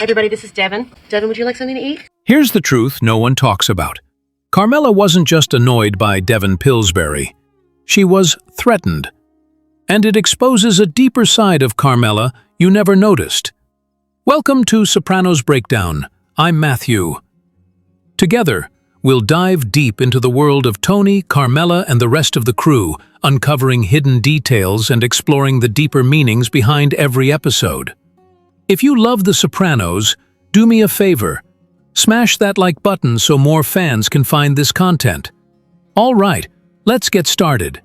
Everybody, this is Devin. Devin, would you like something to eat? Here's the truth no one talks about. Carmela wasn't just annoyed by Devin Pillsbury. She was threatened. And it exposes a deeper side of Carmela you never noticed. Welcome to Sopranos Breakdown. I'm Matthew. Together, we'll dive deep into the world of Tony, Carmela, and the rest of the crew, uncovering hidden details and exploring the deeper meanings behind every episode. If you love The Sopranos, do me a favor. Smash that like button so more fans can find this content. All right, let's get started.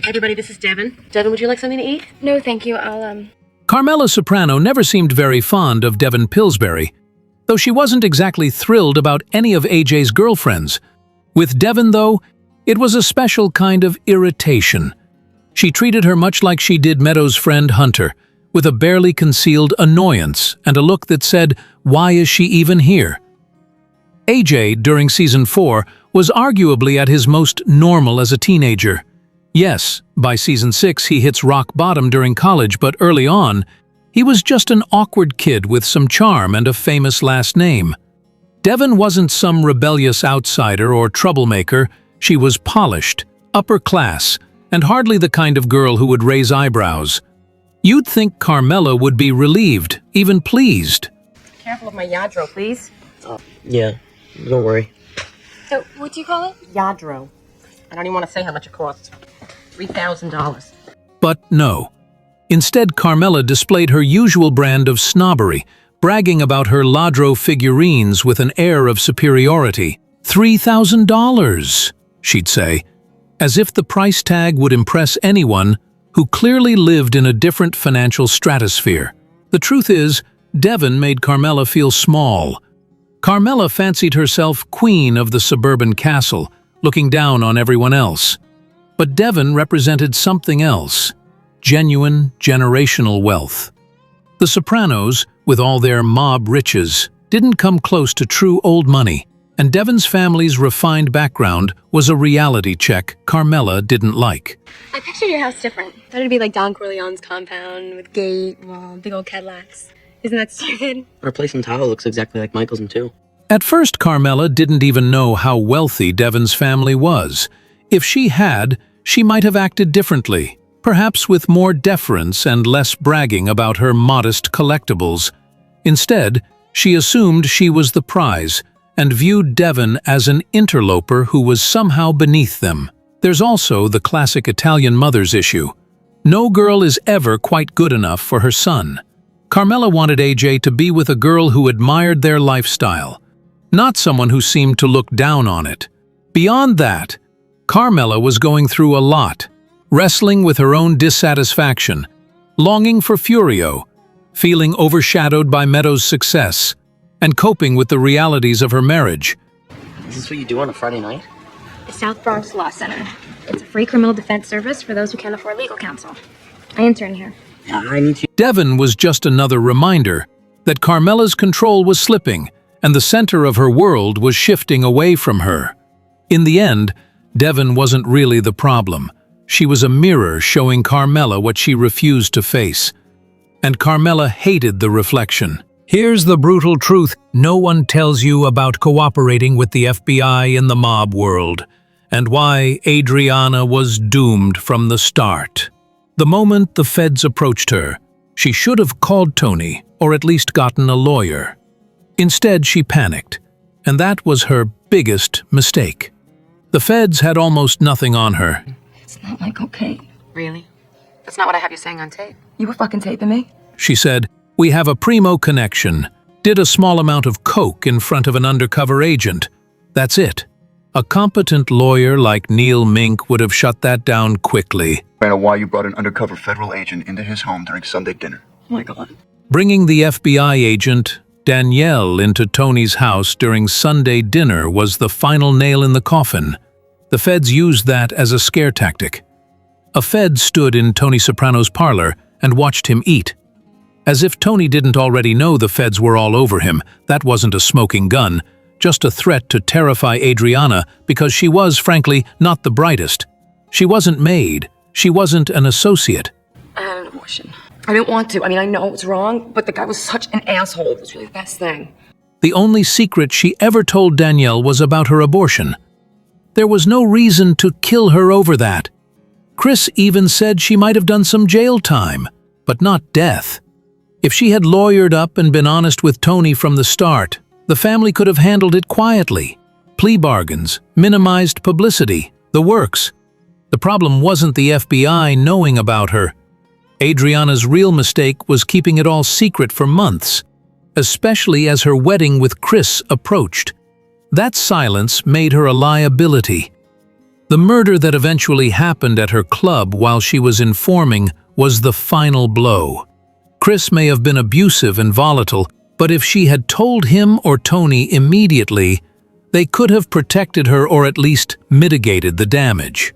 Everybody, this is Devin. Devin, would you like something to eat? No, thank you. Carmela Soprano never seemed very fond of Devin Pillsbury, though she wasn't exactly thrilled about any of AJ's girlfriends. With Devin, though, it was a special kind of irritation. She treated her much like she did Meadows' friend Hunter, with a barely concealed annoyance and a look that said, "Why is she even here?" AJ, during Season 4, was arguably at his most normal as a teenager. Yes, by Season 6 he hits rock bottom during college, but early on, he was just an awkward kid with some charm and a famous last name. Devin wasn't some rebellious outsider or troublemaker. She was polished, upper class, and hardly the kind of girl who would raise eyebrows. You'd think Carmela would be relieved, even pleased. Careful of my yadro, please. Yeah, don't worry. So, what do you call it? Yadro. I don't even want to say how much it costs. $3,000. But no. Instead, Carmela displayed her usual brand of snobbery, bragging about her ladro figurines with an air of superiority. $3,000, she'd say, as if the price tag would impress anyone who clearly lived in a different financial stratosphere. The truth is, Devin made Carmela feel small. Carmela fancied herself queen of the suburban castle, looking down on everyone else. But Devin represented something else, genuine generational wealth. The Sopranos, with all their mob riches, didn't come close to true old money, and Devin's family's refined background was a reality check Carmela didn't like. I pictured your house different. Thought it'd be like Don Corleone's compound with gate, wall, big old Cadillacs. Isn't that stupid? Our place in Tahoe looks exactly like Michael's in too. At first, Carmela didn't even know how wealthy Devin's family was. If she had, she might have acted differently, perhaps with more deference and less bragging about her modest collectibles. Instead, she assumed she was the prize and viewed Devin as an interloper who was somehow beneath them. There's also the classic Italian mother's issue. No girl is ever quite good enough for her son. Carmela wanted AJ to be with a girl who admired their lifestyle, not someone who seemed to look down on it. Beyond that, Carmela was going through a lot, wrestling with her own dissatisfaction, longing for Furio, feeling overshadowed by Meadows' success, and coping with the realities of her marriage. Is this what you do on a Friday night? The South Bronx Law Center. It's a free criminal defense service for those who can't afford legal counsel. I intern here. I need you. Devin was just another reminder that Carmela's control was slipping and the center of her world was shifting away from her. In the end, Devin wasn't really the problem. She was a mirror showing Carmela what she refused to face. And Carmela hated the reflection. Here's the brutal truth no one tells you about cooperating with the FBI in the mob world, and why Adriana was doomed from the start. The moment the feds approached her, she should have called Tony, or at least gotten a lawyer. Instead, she panicked, and that was her biggest mistake. The feds had almost nothing on her. It's not like okay. Really? That's not what I have you saying on tape. You were fucking taping me? She said, "We have a primo connection. Did a small amount of coke in front of an undercover agent. That's it." A competent lawyer like Neil Mink would have shut that down quickly. I know why you brought an undercover federal agent into his home during Sunday dinner. Oh my God. Bringing the FBI agent, Danielle, into Tony's house during Sunday dinner was the final nail in the coffin. The feds used that as a scare tactic. A fed stood in Tony Soprano's parlor and watched him eat. As if Tony didn't already know the feds were all over him, that wasn't a smoking gun, just a threat to terrify Adriana because she was, frankly, not the brightest. She wasn't made. She wasn't an associate. I had an abortion. I didn't want to. I mean, I know it was wrong, but the guy was such an asshole. It was really the best thing. The only secret she ever told Danielle was about her abortion. There was no reason to kill her over that. Chris even said she might have done some jail time, but not death. If she had lawyered up and been honest with Tony from the start, the family could have handled it quietly. Plea bargains, minimized publicity, the works. The problem wasn't the FBI knowing about her. Adriana's real mistake was keeping it all secret for months, especially as her wedding with Chris approached. That silence made her a liability. The murder that eventually happened at her club while she was informing was the final blow. Chris may have been abusive and volatile, but if she had told him or Tony immediately, they could have protected her or at least mitigated the damage.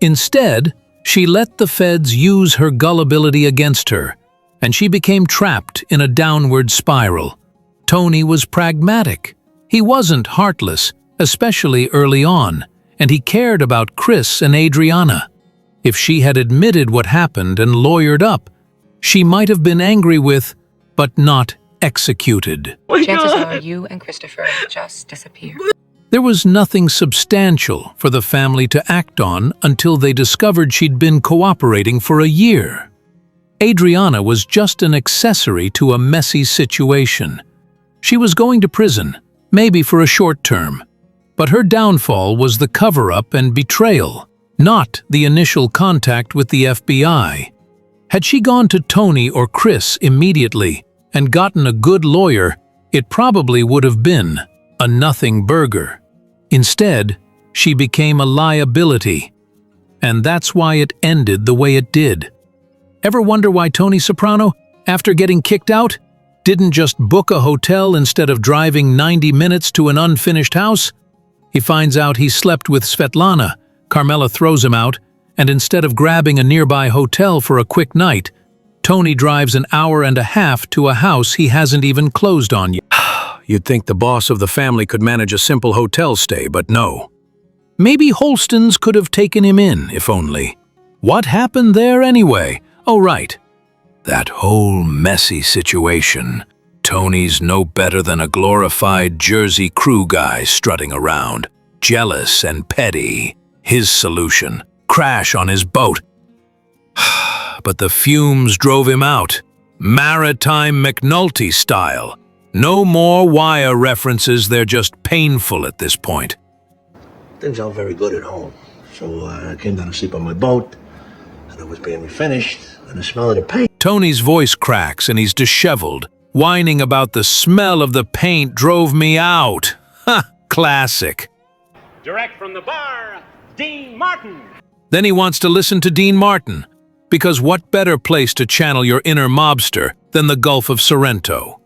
Instead, she let the feds use her gullibility against her, and she became trapped in a downward spiral. Tony was pragmatic. He wasn't heartless, especially early on, and he cared about Chris and Adriana. If she had admitted what happened and lawyered up, she might have been angry with, but not executed. Chances are you and Christopher just disappeared. There was nothing substantial for the family to act on until they discovered she'd been cooperating for a year. Adriana was just an accessory to a messy situation. She was going to prison, maybe for a short term, but her downfall was the cover-up and betrayal, not the initial contact with the FBI. Had she gone to Tony or Chris immediately and gotten a good lawyer, it probably would have been a nothing burger. Instead, she became a liability, and that's why it ended the way it did. Ever wonder why Tony Soprano, after getting kicked out, didn't just book a hotel instead of driving 90 minutes to an unfinished house? He finds out he slept with Svetlana, Carmela throws him out, and instead of grabbing a nearby hotel for a quick night, Tony drives an hour and a half to a house he hasn't even closed on yet. You'd think the boss of the family could manage a simple hotel stay, but no. Maybe Holston's could have taken him in, if only. What happened there anyway? Oh, right. That whole messy situation. Tony's no better than a glorified Jersey crew guy strutting around, jealous and petty. His solution: crash on his boat. But the fumes drove him out. Maritime McNulty style. No more wire references, they're just painful at this point. Things aren't very good at home. So I came down to sleep on my boat, and it was being refinished, and the smell of the paint. Tony's voice cracks and he's disheveled, whining about the smell of the paint drove me out. Ha! Classic. Direct from the bar, Dean Martin. Then he wants to listen to Dean Martin, because what better place to channel your inner mobster than the Gulf of Sorrento?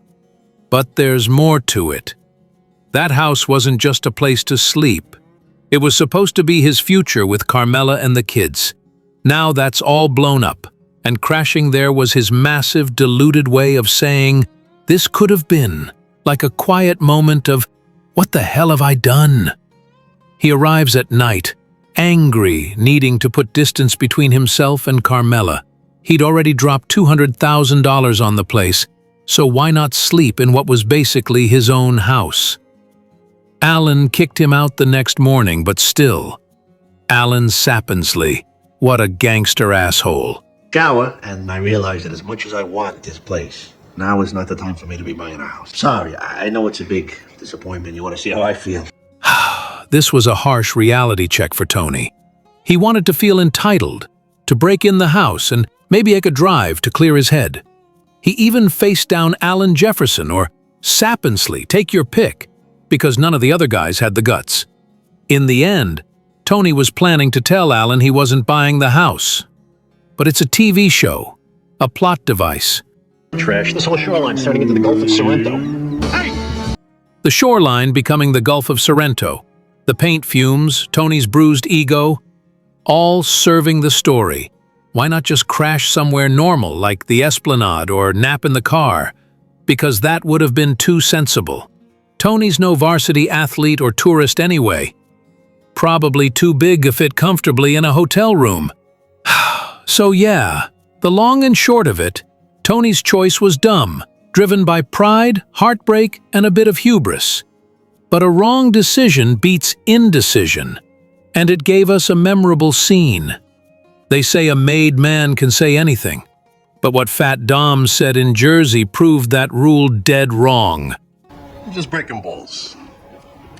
But there's more to it. That house wasn't just a place to sleep. It was supposed to be his future with Carmela and the kids. Now that's all blown up, and crashing there was his massive, diluted way of saying, this could have been, like a quiet moment of, what the hell have I done? He arrives at night, angry, needing to put distance between himself and Carmela. He'd already dropped $200,000 on the place, so why not sleep in what was basically his own house? Alan kicked him out the next morning, but still. Alan Sappensley, what a gangster asshole. Shower, and I realized that as much as I want this place, now is not the time for me to be buying a house. Sorry, I know it's a big disappointment. You want to see how I feel. This was a harsh reality check for Tony. He wanted to feel entitled, to break in the house and maybe take a drive to clear his head. He even faced down Alan Jefferson or Sappensley, take your pick, because none of the other guys had the guts. In the end, Tony was planning to tell Alan he wasn't buying the house. But it's a TV show, a plot device. Trash. This whole shoreline starting into the Gulf of Sorrento. The shoreline becoming the Gulf of Sorrento, the paint fumes, Tony's bruised ego, all serving the story. Why not just crash somewhere normal like the Esplanade or nap in the car? Because that would have been too sensible. Tony's no varsity athlete or tourist anyway. Probably too big to fit comfortably in a hotel room. So yeah, The long and short of it, Tony's choice was dumb, driven by pride, heartbreak, and a bit of hubris. But a wrong decision beats indecision, and it gave us a memorable scene. They say a made man can say anything, but what Fat Dom said in Jersey proved that rule dead wrong. I'm just breaking balls.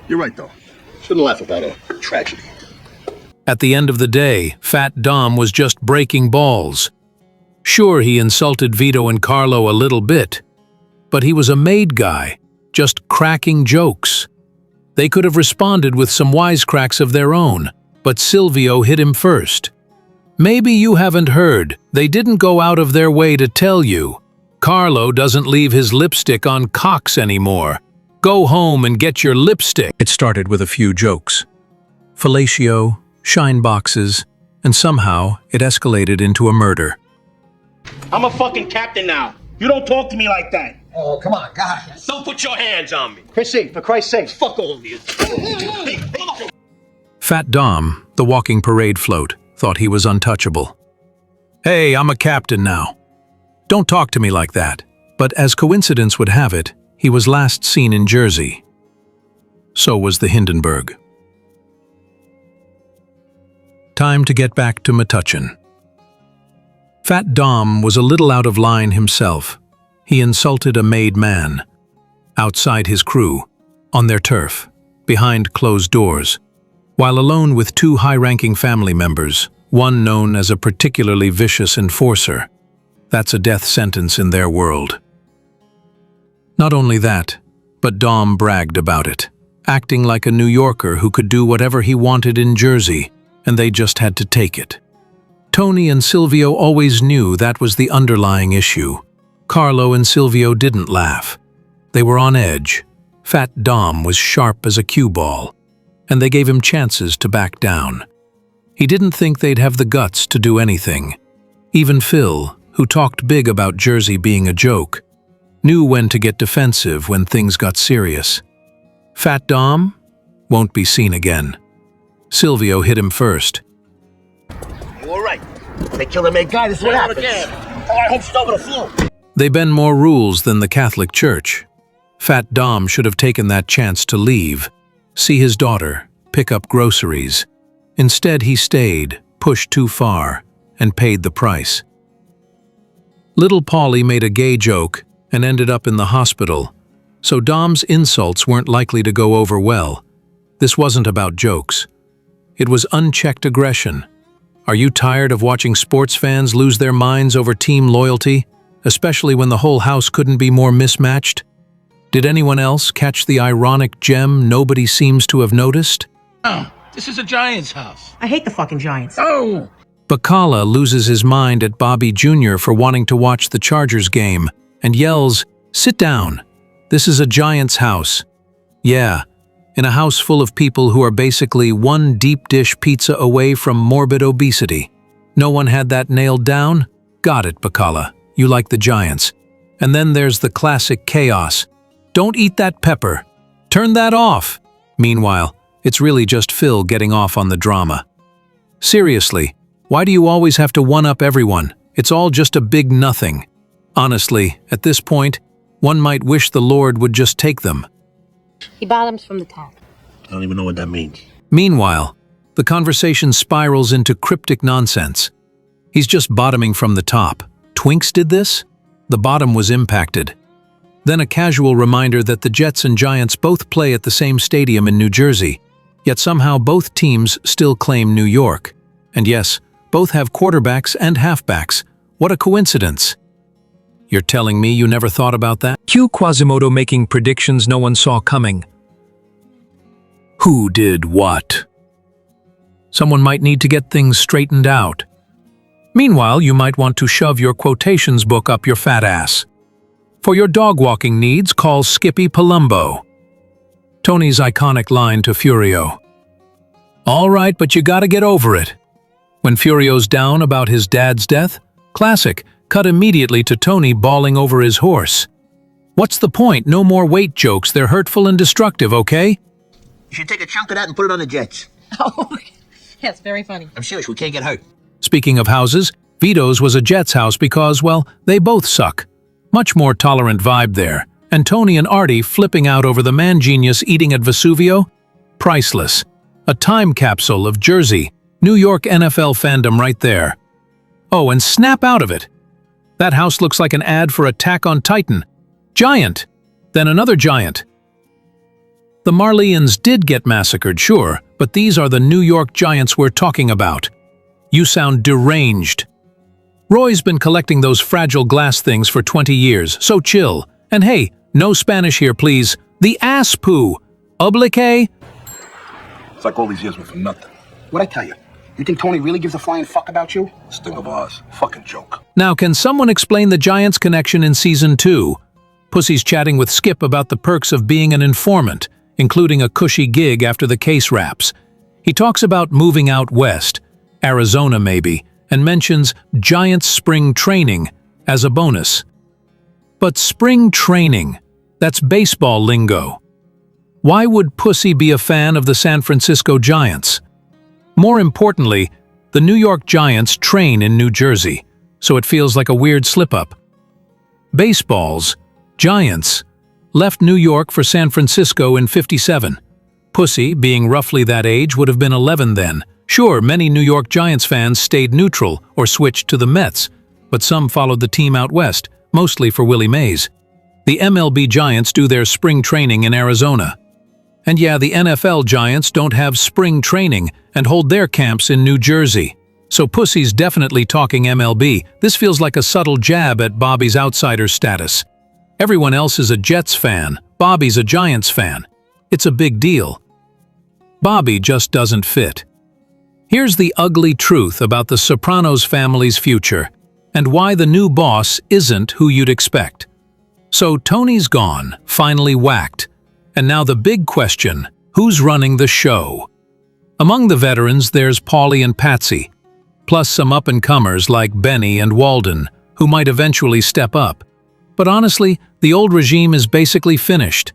You're right, though. Shouldn't laugh about a tragedy. At the end of the day, Fat Dom was just breaking balls. Sure, he insulted Vito and Carlo a little bit, but he was a made guy, just cracking jokes. They could have responded with some wisecracks of their own, but Silvio hit him first. Maybe you haven't heard, they didn't go out of their way to tell you. Carlo doesn't leave his lipstick on cocks anymore. Go home and get your lipstick. It started with a few jokes. Fellatio, shine boxes, and somehow it escalated into a murder. I'm a fucking captain now. You don't talk to me like that. Oh, come on, guys. Don't put your hands on me. Chrissy, for Christ's sake. Fuck all of you. Fat Dom, the walking parade float, thought he was untouchable. Hey, I'm a captain now. Don't talk to me like that. But as coincidence would have it, he was last seen in Jersey. So was the Hindenburg. Time to get back to Metuchen. Fat Dom was a little out of line himself. He insulted a made man. Outside his crew, on their turf, behind closed doors, while alone with two high-ranking family members, one known as a particularly vicious enforcer. That's a death sentence in their world. Not only that, but Dom bragged about it, acting like a New Yorker who could do whatever he wanted in Jersey, and they just had to take it. Tony and Silvio always knew that was the underlying issue. Carlo and Silvio didn't laugh. They were on edge. Fat Dom was sharp as a cue ball, and they gave him chances to back down. He didn't think they'd have the guts to do anything. Even Phil, who talked big about Jersey being a joke, knew when to get defensive when things got serious. Fat Dom won't be seen again. Silvio hit him first. You all right? They killed a made guy, this is what happens. Oh, I hope she's over the flu. They bend more rules than the Catholic Church. Fat Dom should have taken that chance to leave, see his daughter, pick up groceries. Instead, he stayed, pushed too far, and paid the price. Little Paulie made a gay joke and ended up in the hospital, so Dom's insults weren't likely to go over well. This wasn't about jokes. It was unchecked aggression. Are you tired of watching sports fans lose their minds over team loyalty, especially when the whole house couldn't be more mismatched? Did anyone else catch the ironic gem nobody seems to have noticed? Oh, this is a Giants house. I hate the fucking Giants. Oh! Bacala loses his mind at Bobby Jr. for wanting to watch the Chargers game and yells, "Sit down. This is a Giants house." Yeah, in a house full of people who are basically one deep dish pizza away from morbid obesity. No one had that nailed down? Got it, Bacala. You like the Giants. And then there's the classic chaos. Don't eat that pepper. Turn that off. Meanwhile, it's really just Phil getting off on the drama. Seriously, why do you always have to one-up everyone? It's all just a big nothing. Honestly, at this point, one might wish the Lord would just take them. He bottoms from the top. I don't even know what that means. Meanwhile, the conversation spirals into cryptic nonsense. He's just bottoming from the top. Twinks did this? The bottom was impacted. Then a casual reminder that the Jets and Giants both play at the same stadium in New Jersey, yet somehow both teams still claim New York. And yes, both have quarterbacks and halfbacks. What a coincidence. You're telling me you never thought about that? Cue Quasimodo making predictions no one saw coming. Who did what? Someone might need to get things straightened out. Meanwhile, you might want to shove your quotations book up your fat ass. For your dog-walking needs, call Skippy Palumbo. Tony's iconic line to Furio. All right, but you gotta get over it. When Furio's down about his dad's death, classic, cut immediately to Tony bawling over his horse. What's the point? No more weight jokes, they're hurtful and destructive, okay? You should take a chunk of that and put it on the Jets. Oh, yeah, it's very funny. I'm serious, we can't get hurt. Speaking of houses, Vito's was a Jets house because, well, they both suck. Much more tolerant vibe there. And Tony and Artie flipping out over the man genius eating at Vesuvio? Priceless. A time capsule of Jersey, New York NFL fandom right there. Oh, and snap out of it. That house looks like an ad for Attack on Titan. Giant. Then another giant. The Marleyans did get massacred, sure, but these are the New York Giants we're talking about. You sound deranged. Roy's been collecting those fragile glass things for 20 years, so chill. And hey, no Spanish here, please. The ass poo. Oblique? It's like all these years were for nothing. What'd I tell you? You think Tony really gives a flying fuck about you? Sting of ours. Fucking joke. Now, can someone explain the Giants connection in Season 2? Pussy's chatting with Skip about the perks of being an informant, including a cushy gig after the case wraps. He talks about moving out west, Arizona maybe, and mentions Giants spring training as a bonus. But spring training, that's baseball lingo. Why would Pussy be a fan of the San Francisco Giants? More importantly, the New York Giants train in New Jersey, so it feels like a weird slip-up. Baseball's Giants left New York for San Francisco in '57. Pussy, being roughly that age, would have been 11 then. Sure, many New York Giants fans stayed neutral or switched to the Mets, but some followed the team out west, mostly for Willie Mays. The MLB Giants do their spring training in Arizona. And yeah, the NFL Giants don't have spring training and hold their camps in New Jersey. So Pussy's definitely talking MLB. This feels like a subtle jab at Bobby's outsider status. Everyone else is a Jets fan. Bobby's a Giants fan. It's a big deal. Bobby just doesn't fit. Here's the ugly truth about the Sopranos family's future, and why the new boss isn't who you'd expect. So Tony's gone, finally whacked. And now the big question, who's running the show? Among the veterans, there's Paulie and Patsy, plus some up-and-comers like Benny and Walden, who might eventually step up. But honestly, the old regime is basically finished.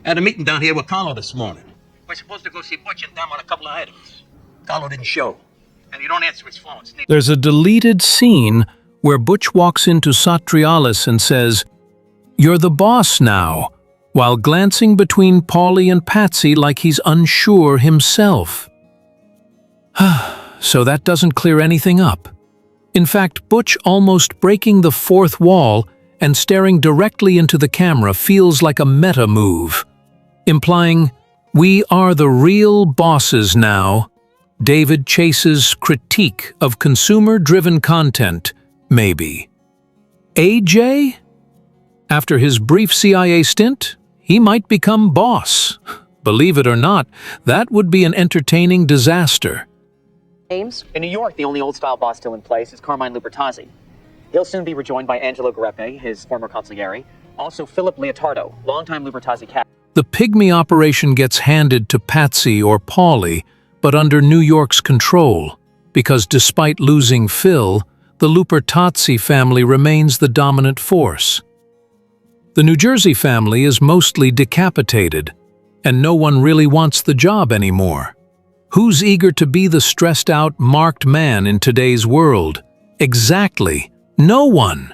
I had a meeting down here with Carlo this morning. We're supposed to go see Butch and them on a couple of items. Carlo didn't show, and he don't answer his phone. There's a deleted scene where Butch walks into Satrialis and says, "You're the boss now," while glancing between Paulie and Patsy like he's unsure himself. So that doesn't clear anything up. In fact, Butch almost breaking the fourth wall and staring directly into the camera feels like a meta move, implying, "We are the real bosses now." David Chase's critique of consumer-driven content, maybe. AJ? After his brief CIA stint, he might become boss. Believe it or not, that would be an entertaining disaster. Names? In New York, the only old-style boss still in place is Carmine Lupertazzi. He'll soon be rejoined by Angelo Gareppe, his former consigliere. Also, Philip Leotardo, longtime Lupertazzi captain. The pygmy operation gets handed to Patsy or Paulie, but under New York's control, because despite losing Phil, the Lupertazzi family remains the dominant force. The New Jersey family is mostly decapitated, and no one really wants the job anymore. Who's eager to be the stressed-out, marked man in today's world? Exactly, no one.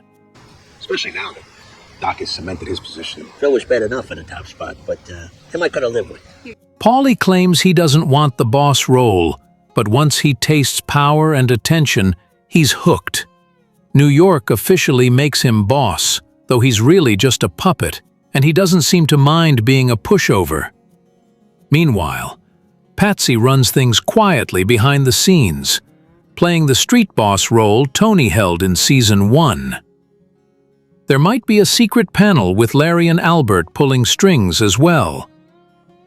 Especially now that Doc has cemented his position. Phil was bad enough in the top spot, but him I could have lived with. Paulie claims he doesn't want the boss role, but once he tastes power and attention, he's hooked. New York officially makes him boss, though he's really just a puppet, and he doesn't seem to mind being a pushover. Meanwhile, Patsy runs things quietly behind the scenes, playing the street boss role Tony held in Season 1. There might be a secret panel with Larry and Albert pulling strings as well.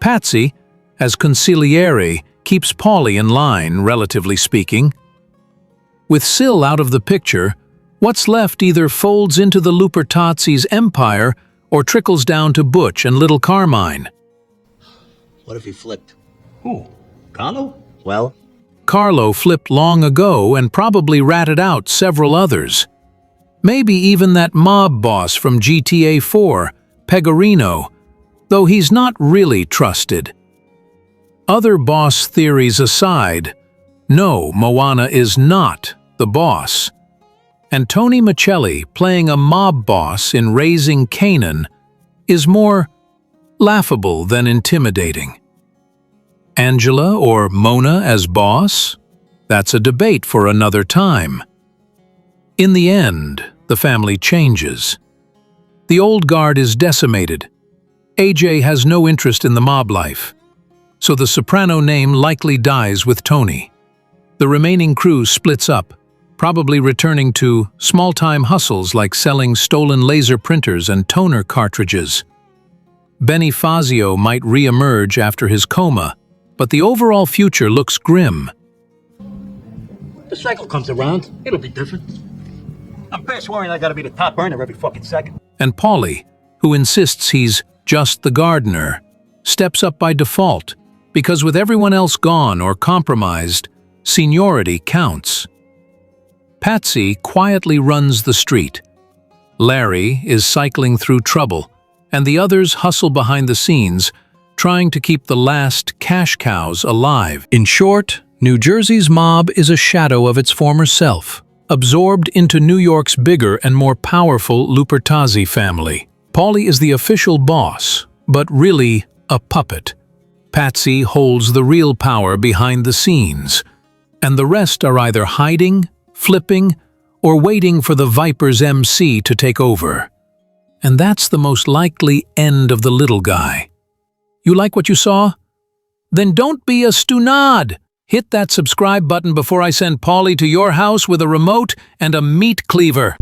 Patsy, as consigliere, keeps Paulie in line, relatively speaking. With Syl out of the picture, what's left either folds into the Lupertazzi's empire or trickles down to Butch and little Carmine. What if he flipped? Who? Carlo? Well, Carlo flipped long ago and probably ratted out several others. Maybe even that mob boss from GTA 4, Pegorino, though he's not really trusted. Other boss theories aside, no, Moana is not the boss. And Tony Michelli playing a mob boss in Raising Kanan is more laughable than intimidating. Angela or Mona as boss? That's a debate for another time. In the end, the family changes. The old guard is decimated. AJ has no interest in the mob life, so the Soprano name likely dies with Tony. The remaining crew splits up, probably returning to small-time hustles like selling stolen laser printers and toner cartridges. Benny Fazio might re-emerge after his coma, but the overall future looks grim. The cycle comes around, it'll be different. I'm past worrying I gotta be the top earner every fucking second. And Paulie, who insists he's just the gardener, steps up by default, because with everyone else gone or compromised, seniority counts. Patsy quietly runs the street. Larry is cycling through trouble, and the others hustle behind the scenes, trying to keep the last cash cows alive. In short, New Jersey's mob is a shadow of its former self, absorbed into New York's bigger and more powerful Lupertazzi family. Paulie is the official boss, but really a puppet. Patsy holds the real power behind the scenes, and the rest are either hiding, flipping, or waiting for the Viper's MC to take over. And that's the most likely end of the little guy. You like what you saw? Then don't be a stunad! Hit that subscribe button before I send Paulie to your house with a remote and a meat cleaver.